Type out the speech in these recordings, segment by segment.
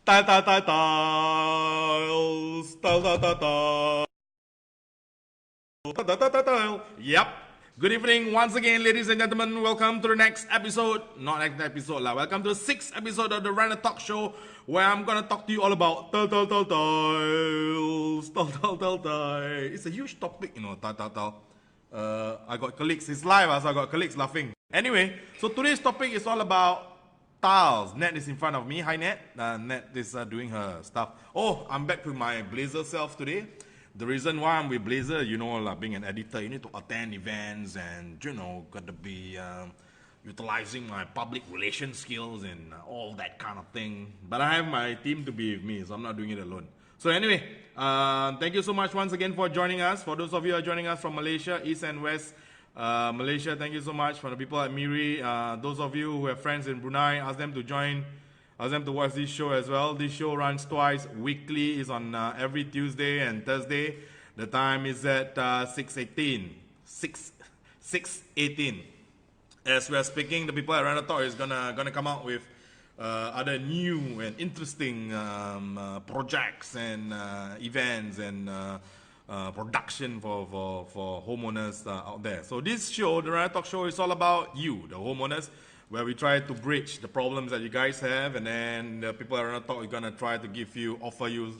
Tiles. Yep. Good evening once again, ladies and gentlemen. Welcome to the next episode. Not next episode, lah. Welcome to the 6th episode of the RenoTalk Show, where I'm gonna talk to you all about tiles. It's a huge topic, tile. I got colleagues. It's live, so I got colleagues laughing. Anyway, so today's topic is all about tiles. Nat is in front of me. Hi, Nat. Nat is doing her stuff. Oh, I'm back with my Blazer self today. The reason why I'm with Blazer, being an editor, you need to attend events and, got to be utilizing my public relations skills and all that kind of thing. But I have my team to be with me, so I'm not doing it alone. So anyway, thank you so much once again for joining us. For those of you who are joining us from Malaysia, East and West, Malaysia, thank you so much. For the people at Miri, those of you who have friends in Brunei, ask them to join. Ask them to watch this show as well. This show runs twice weekly. It's on every Tuesday and Thursday. The time is at 6:18. 6:18. As we're speaking, the people at Renotalk is gonna come out with other new and interesting projects and events and production for homeowners out there. So this show, the Renotalk Show, is all about you, the homeowners, where we try to bridge the problems that you guys have, and then the people at RenoTalk are gonna try to offer you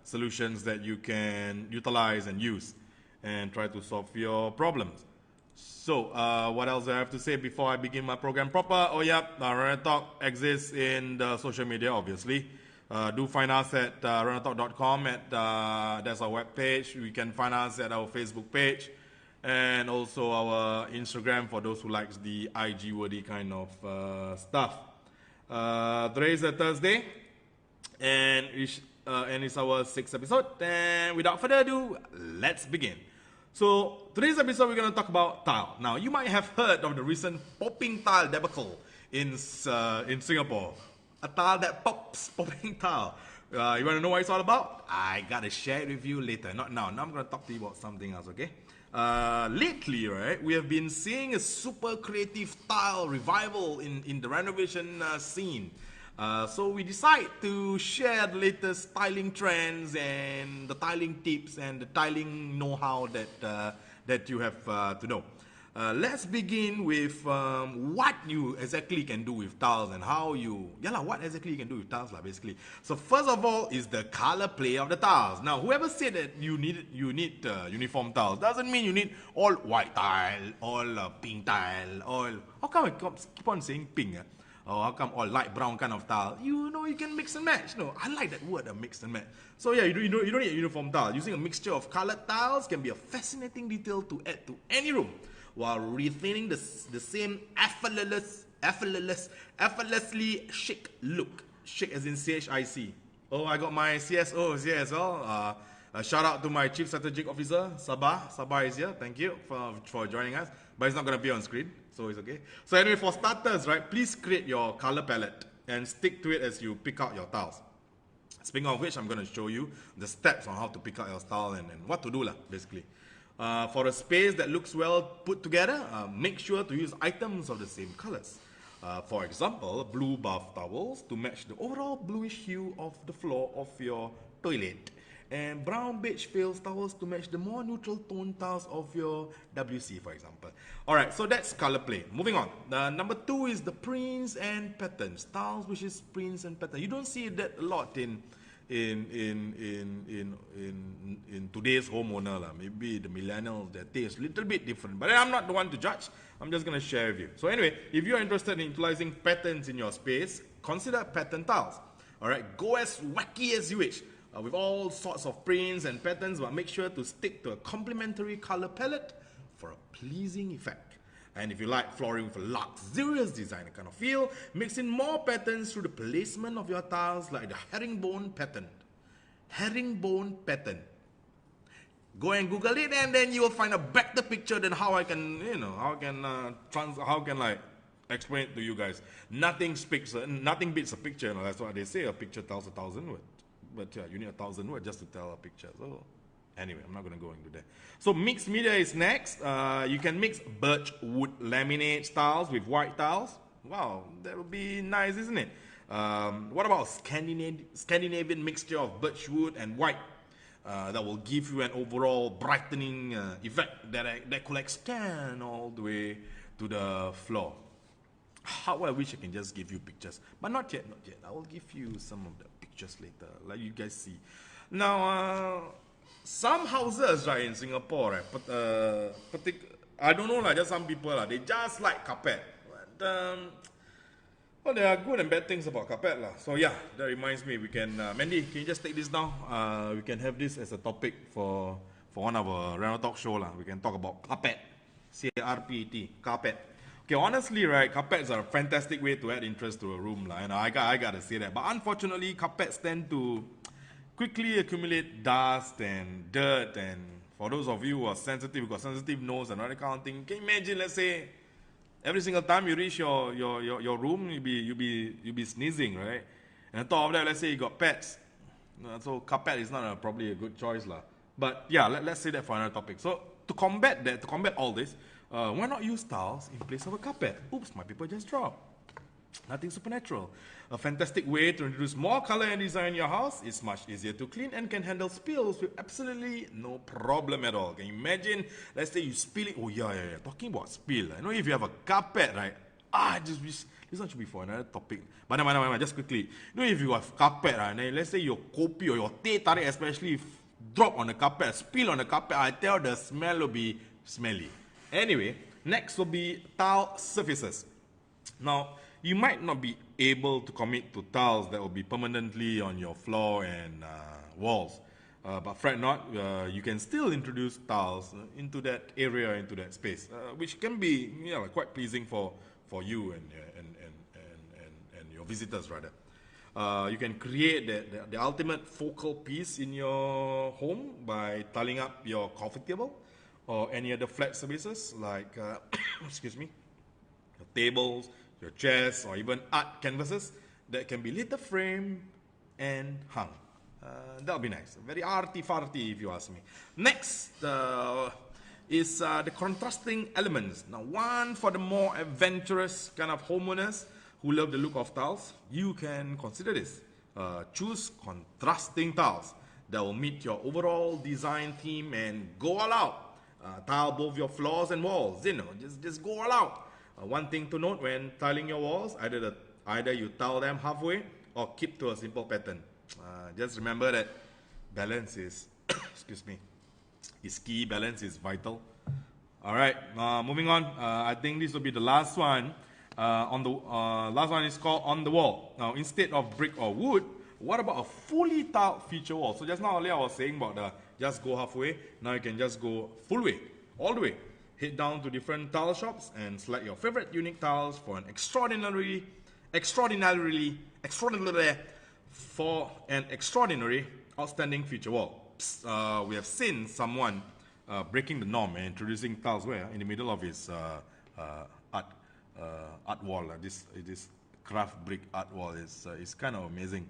solutions that you can utilize and use, and try to solve your problems. So, what else do I have to say before I begin my program proper? Oh yeah, RenoTalk exists in the social media, obviously. Do find us at Renotalk.com. That's our webpage. You can find us at our Facebook page, and also our Instagram for those who likes the IG wordy kind of stuff. Today is a Thursday, and it's our 6th episode. And without further ado, let's begin. So today's episode, we're going to talk about tile. Now, you might have heard of the recent popping tile debacle in Singapore. A tile that popping tile. You want to know what it's all about? I gotta share it with you later. Not now. Now I'm going to talk to you about something else, okay? Lately, right, we have been seeing a super creative tile revival in the renovation scene. So we decide to share the latest tiling trends and the tiling tips and the tiling know-how that you have to know. Let's begin with what you exactly can do with tiles and what exactly you can do with tiles, basically. So first of all is the color play of the tiles. Now, whoever said that you need uniform tiles doesn't mean you need all white tile, all pink tile, all. How come I keep on saying pink? Or how come all light brown kind of tile? You can mix and match. No, I like that word, mix and match. So yeah, you don't need a uniform tile. Using a mixture of colored tiles can be a fascinating detail to add to any room, while retaining the same effortlessly chic look. Chic as in CHIC. Oh, I got my CSOs here as well. Shout out to my Chief Strategic Officer, Sabah. Sabah is here. Thank you for joining us. But it's not going to be on screen, so it's okay. So anyway, for starters, right, please create your color palette and stick to it as you pick out your tiles. Speaking of which, I'm going to show you the steps on how to pick out your tile and what to do, basically. For a space that looks well put together, make sure to use items of the same colors. For example, blue bath towels to match the overall bluish hue of the floor of your toilet, and brown beige fails towels to match the more neutral tone tiles of your WC, for example. Alright, so that's color play. Moving on. Number 2 is the prints and patterns. Tiles which is prints and patterns. You don't see that a lot in today's homeowner. Maybe the millennials, their taste a little bit different. But I'm not the one to judge. I'm just going to share with you. So anyway, if you're interested in utilizing patterns in your space, consider pattern tiles. Alright, go as wacky as you wish. With all sorts of prints and patterns, but make sure to stick to a complementary color palette for a pleasing effect. And if you like flooring with a luxurious designer kind of feel, mix in more patterns through the placement of your tiles, like the herringbone pattern. Herringbone pattern. Go and Google it, and then you will find a better picture than how I can, explain it to you guys. Nothing beats a picture. That's what they say. A picture tells 1,000 words. But yeah, you need 1,000 words just to tell a picture. So anyway, I'm not going to go into that. So mixed media is next. You can mix birch wood laminate tiles with white tiles. Wow, that would be nice, isn't it? What about Scandinavian mixture of birch wood and white? That will give you an overall brightening effect that could extend all the way to the floor. How I wish I can just give you pictures, but not yet, not yet. I will give you some of the pictures later, let you guys see. Now, some houses right in Singapore, right, but I don't know, like just some people, they just like carpet. But, well, there are good and bad things about carpet. So yeah, that reminds me, we can, Mandy, can you just take this down? We can have this as a topic for one of our RenoTalk show. We can talk about carpet. C-A-R-P-E-T, carpet. Okay, honestly, right, carpets are a fantastic way to add interest to a room. And I gotta say that. But unfortunately, carpets tend to quickly accumulate dust and dirt. And for those of you who are sensitive, who got sensitive nose and all that kind of thing, can you imagine, let's say, every single time you reach your room, you'll be sneezing, right? And on top of that, let's say you got pets. So carpet is not probably a good choice. But yeah, let's say that for another topic. So to combat that, to combat all this, why not use tiles in place of a carpet? Oops, my paper just dropped. Nothing supernatural. A fantastic way to introduce more color and design in your house. It's much easier to clean and can handle spills with absolutely no problem at all. Can you imagine? Let's say you spill it. Oh yeah. Talking about spill. I know if you have a carpet, right? Just wish this one should be for another topic. But no, just quickly. You know, if you have carpet, right? And let's say your kopi or your teh tarik, especially if drop on the carpet, spill on the carpet, I tell the smell will be smelly. Anyway, next will be tile surfaces. Now, you might not be able to commit to tiles that will be permanently on your floor and walls. But fret not, you can still introduce tiles into that area, into that space, which can be quite pleasing for you and your visitors rather. You can create the ultimate focal piece in your home by tiling up your coffee table or any other flat surfaces like, excuse me, your tables, your chairs, or even art canvases that can be litter framed and hung. That'll be nice. Very arty-farty if you ask me. Next is the contrasting elements. Now, one for the more adventurous kind of homeowners who love the look of tiles, you can consider this. Choose contrasting tiles that will meet your overall design theme and go all out. Tile both your floors and walls, just go all out. One thing to note when tiling your walls, either you tile them halfway or keep to a simple pattern. Just remember that balance is, excuse me, is key. Balance is vital. All right, moving on. I think this will be the last one. Last one is called on the wall. Now, instead of brick or wood, what about a fully tiled feature wall? So just now earlier I was saying about the just go halfway. Now you can just go full way, all the way. Head down to different tile shops and select your favorite unique tiles for an extraordinary, outstanding feature wall. We have seen someone breaking the norm and introducing tiles where in the middle of his art wall. This craft brick art wall is kind of amazing.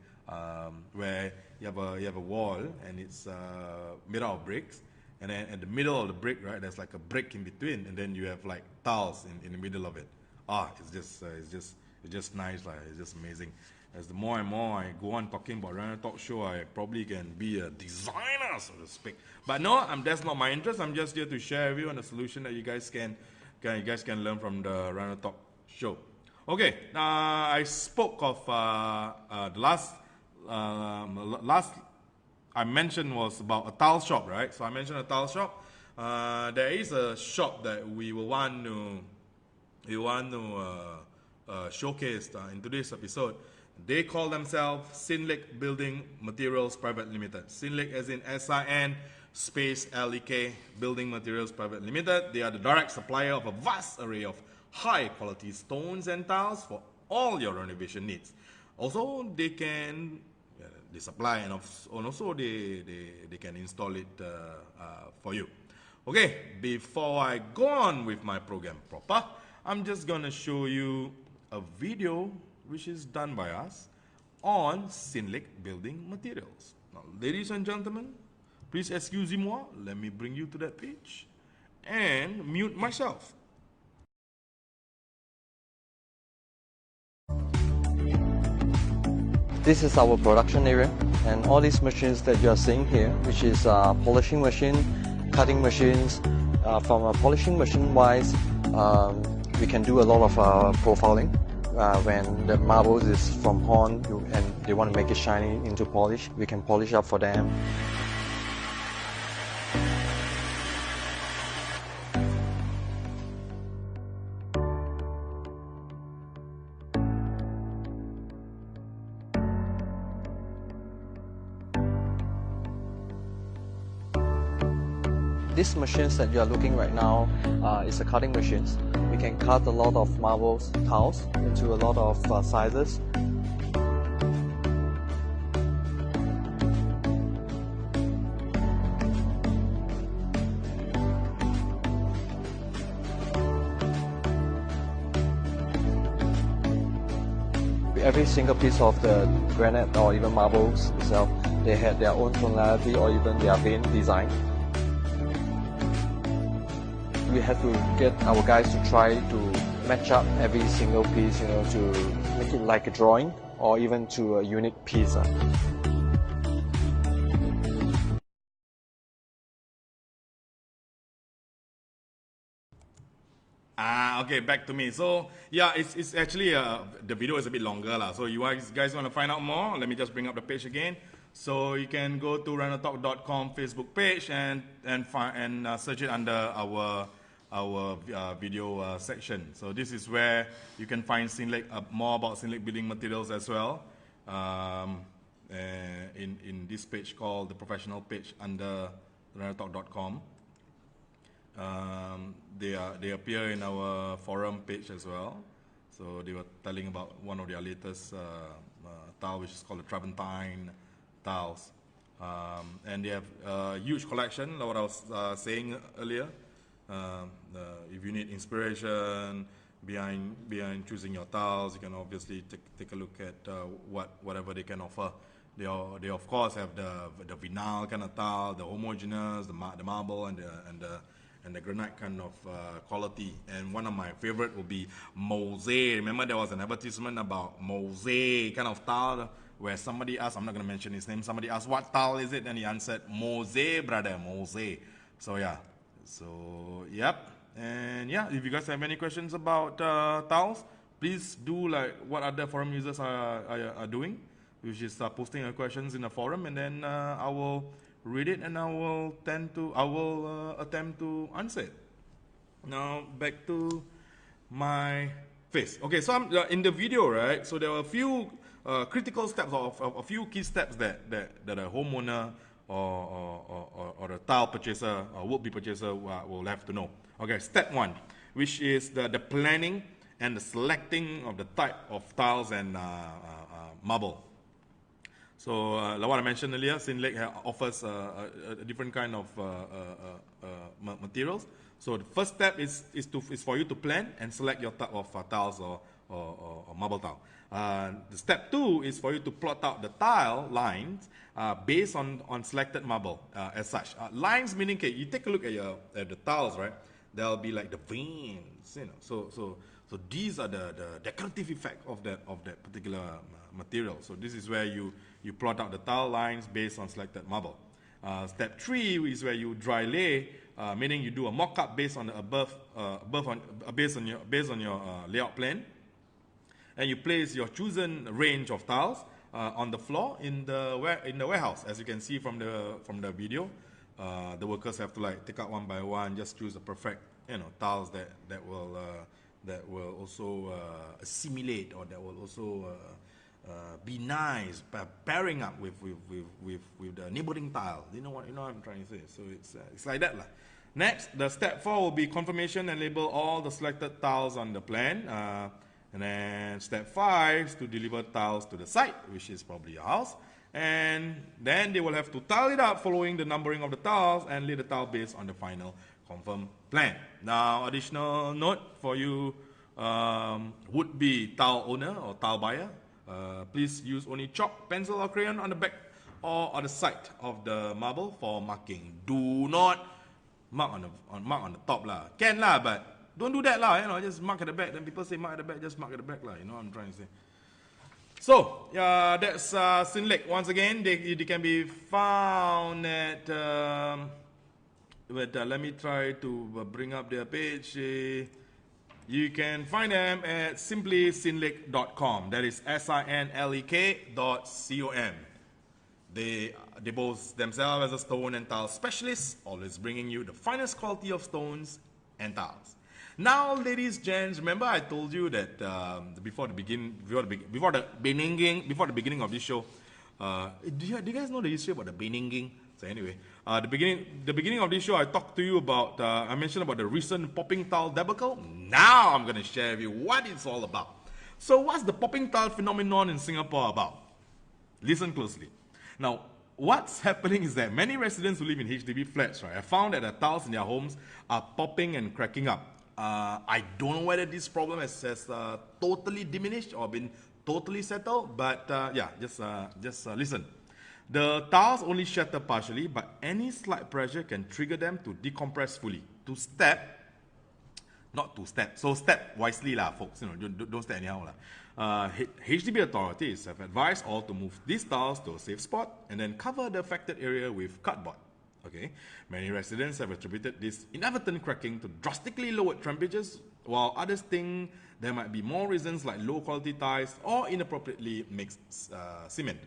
Where you have a wall and it's made out of bricks. And then at the middle of the brick, right, there's like a brick in between, and then you have like tiles in the middle of it. It's just nice, it's just amazing. As the more and more I go on talking about RenoTalk Show, I probably can be a designer, so to speak. But no, that's not my interest. I'm just here to share with you on a solution that you guys can learn from the RenoTalk Show. Okay, I spoke of the last I mentioned was about a tile shop, right? So I mentioned a tile shop. There is a shop that we want to showcase in today's episode. They call themselves Sinlek Building Materials Private Limited. Sinlek as in S-I-N space L-E-K Building Materials Private Limited. They are the direct supplier of a vast array of high quality stones and tiles for all your renovation needs. Also, they supply and also they can install it for you. Okay, before I go on with my program proper, I'm just gonna show you a video which is done by us on Sinlek Building Materials. Now, ladies and gentlemen, please excusez-moi, let me bring you to that page and mute myself. This is our production area, and all these machines that you are seeing here, which is polishing machine, cutting machines. From a polishing machine wise, we can do a lot of profiling. When the marble is from horn and they want to make it shiny into polish, we can polish up for them. These machines that you are looking right now is a cutting machines. We can cut a lot of marbles, tiles into a lot of sizes. Every single piece of the granite or even marbles itself, they had their own tonality or even their vein design. We have to get our guys to try to match up every single piece, to make it like a drawing or even to a unique piece. Okay, back to me. So yeah, it's actually the video is a bit longer lah. So you guys want to find out more? Let me just bring up the page again. So you can go to Renotalk.com Facebook page and search it under our video section. So this is where you can find more about Sinlake building materials as well. In this page called the professional page under Renotalk.com. They appear in our forum page as well. So they were telling about one of their latest tile, which is called the Travertine tiles. And they have a huge collection, like what I was saying earlier. If you need inspiration behind choosing your tiles, you can obviously take a look at whatever they can offer. They of course have the vinyl kind of tile, the homogeneous, the marble, and the granite kind of quality. And one of my favorite will be mosaic. Remember there was an advertisement about mosaic kind of tile where somebody asked, I'm not going to mention his name, somebody asked what tile is it, and he answered mosaic, brother, mosaic. So yeah, yep. And yeah, if you guys have any questions about tiles, please do like what other forum users are doing, which is posting your questions in the forum, and then I will read it and I will attempt to answer it. Now back to my face. Okay, so I'm in the video, right? So there were a few critical steps of a few key steps that a homeowner or a tile purchaser or would-be purchaser will have to know. Okay, step one, which is the planning and the selecting of the type of tiles and marble. So, like what I mentioned earlier, Sinlake offers a different kind of materials. So the first step is for you to plan and select your type of tiles or marble tile. The step two is for you to plot out the tile lines based on selected marble as such. Lines meaning, okay, you take a look at the tiles, right? There'll be like the veins, So these are the decorative effect of that particular material. So this is where you plot out the tile lines based on selected marble. Step three is where you dry lay, meaning you do a mock-up based on the based on your layout plan, and you place your chosen range of tiles on the floor in the warehouse. As you can see from the video, the workers have to like take out one by one, just choose the perfect tiles that will also assimilate, or that will also be nice, pairing up with the neighboring tile. You know what I'm trying to say. So it's like that lah. Next, the step 4 will be confirmation and label all the selected tiles on the plan. And then step 5 is to deliver tiles to the site, which is probably your house. And then they will have to tile it up following the numbering of the tiles and lay the tile based on the final confirmed plan. Now, additional note for you would-be tile owner or tile buyer, please use only chalk, pencil or crayon on the back or on the side of the marble for marking. Do not mark on the top lah. Can lah, but don't do that lah. Just mark at the back. Then people say mark at the back, just mark at the back lah. You know what I'm trying to say. So, that's Sinlek. Once again, they can be found at, let me try to bring up their page. You can find them at simply sinlek.com. That is SINLEK.com. They boast themselves as a stone and tile specialist, always bringing you the finest quality of stones and tiles. Now, ladies, gents, remember I told you that before the beginning of this show, do you guys know the history about the beninging? So anyway, the beginning of this show, I talked to you about, I mentioned about the recent popping tile debacle. Now I'm going to share with you what it's all about. So what's the popping tile phenomenon in Singapore about? Listen closely. Now, what's happening is that many residents who live in HDB flats, right, have found that the tiles in their homes are popping and cracking up. I don't know whether this problem has totally diminished or been totally settled, but yeah, just listen. The tiles only shatter partially, but any slight pressure can trigger them to decompress fully. So step wisely lah, folks. You know, don't step anyhow lah. HDB authorities have advised all to move these tiles to a safe spot and then cover the affected area with cardboard. Okay, many residents have attributed this inadvertent cracking to drastically lowered temperatures, while others think there might be more reasons like low quality tiles or inappropriately mixed cement.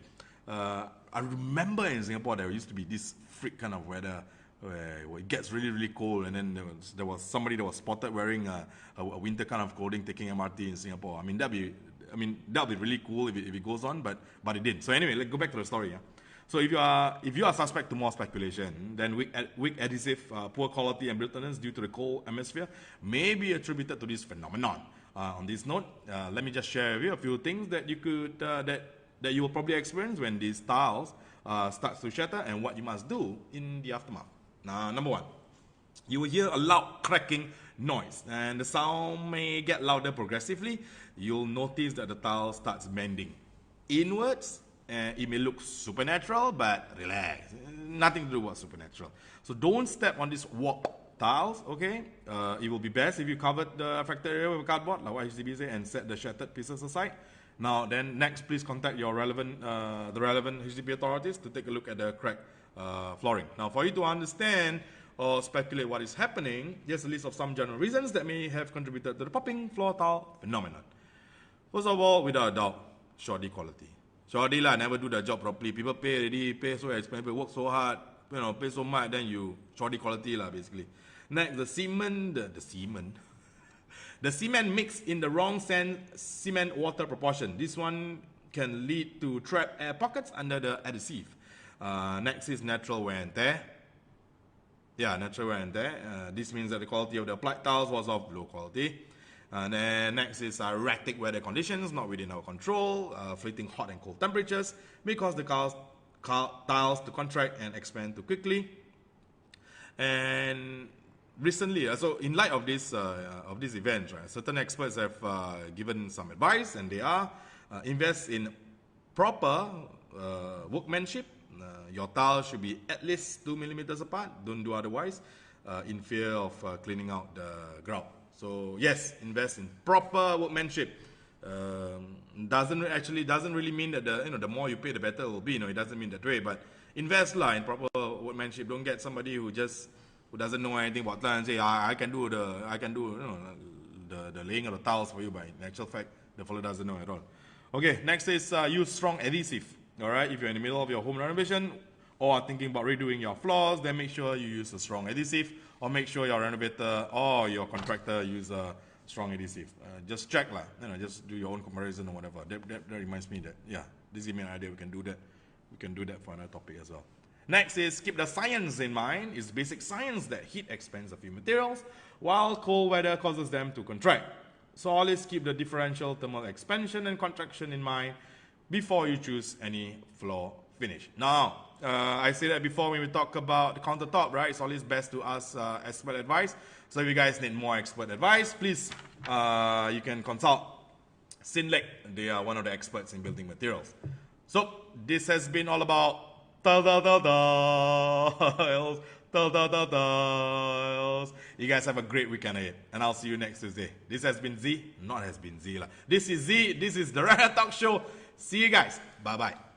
I remember in Singapore there used to be this freak kind of weather where it gets really, really cold, and then there was somebody that was spotted wearing a winter kind of clothing taking MRT in Singapore. I mean that'd be really cool if it goes on, but it didn't. So anyway, let's go back to the story. Yeah? So if you are suspect to more speculation, then weak adhesive, poor quality and brittleness due to the cold atmosphere may be attributed to this phenomenon. On this note, let me just share with you a few things that you could that you will probably experience when these tiles starts to shatter and what you must do in the aftermath. Now, number one, you will hear a loud cracking noise, and the sound may get louder progressively. You'll notice that the tile starts bending inwards. It may look supernatural, but relax. Nothing to do with supernatural. So don't step on these warped tiles, okay? It will be best if you cover the affected area with cardboard, like what HDB say, and set the shattered pieces aside. Now, then next, please contact your the relevant HDB authorities to take a look at the cracked flooring. Now, for you to understand or speculate what is happening, here's a list of some general reasons that may have contributed to the popping floor tile phenomenon. First of all, without a doubt, shoddy quality. Shoddy lah, never do the job properly. People pay so expensive, work so hard, pay so much, then you shoddy quality lah, basically. Next, the cement mixed in the wrong cement water proportion. This one can lead to trapped air pockets under the adhesive. Next is natural wear and tear. Yeah, natural wear and tear. This means that the quality of the applied tiles was of low quality. And then next is erratic weather conditions, not within our control, fleeting hot and cold temperatures, because the tiles to contract and expand too quickly. And recently, so in light of this event, right, certain experts have given some advice, and they are invest in proper workmanship. Your tiles should be at least 2 millimeters apart. Don't do otherwise, in fear of cleaning out the grout. So yes, invest in proper workmanship. Doesn't really mean that the more you pay, the better it will be. It doesn't mean that way. But invest in proper workmanship. Don't get somebody who doesn't know anything about tiles and say I can do the laying of the tiles for you. But in actual fact, the fellow doesn't know at all. Okay, next is use strong adhesive. All right, if you're in the middle of your home renovation or are thinking about redoing your floors, then make sure you use a strong adhesive, or make sure your renovator or your contractor use a strong adhesive. Just check lah, just do your own comparison or whatever. That reminds me that, yeah, this gives me an idea. We can do that. We can do that for another topic as well. Next is keep the science in mind. It's basic science that heat expands a few materials while cold weather causes them to contract. So always keep the differential thermal expansion and contraction in mind before you choose any floor finish. Now, I say that before when we talk about the countertop, right? It's always best to ask expert advice. So if you guys need more expert advice, please, you can consult Sinlek. They are one of the experts in building materials. So this has been all about tiles. You guys have a great weekend ahead, and I'll see you next Tuesday. This has been Z, not has been Z lah. This is Z. This is the RenoTalk Show. See you guys. Bye-bye.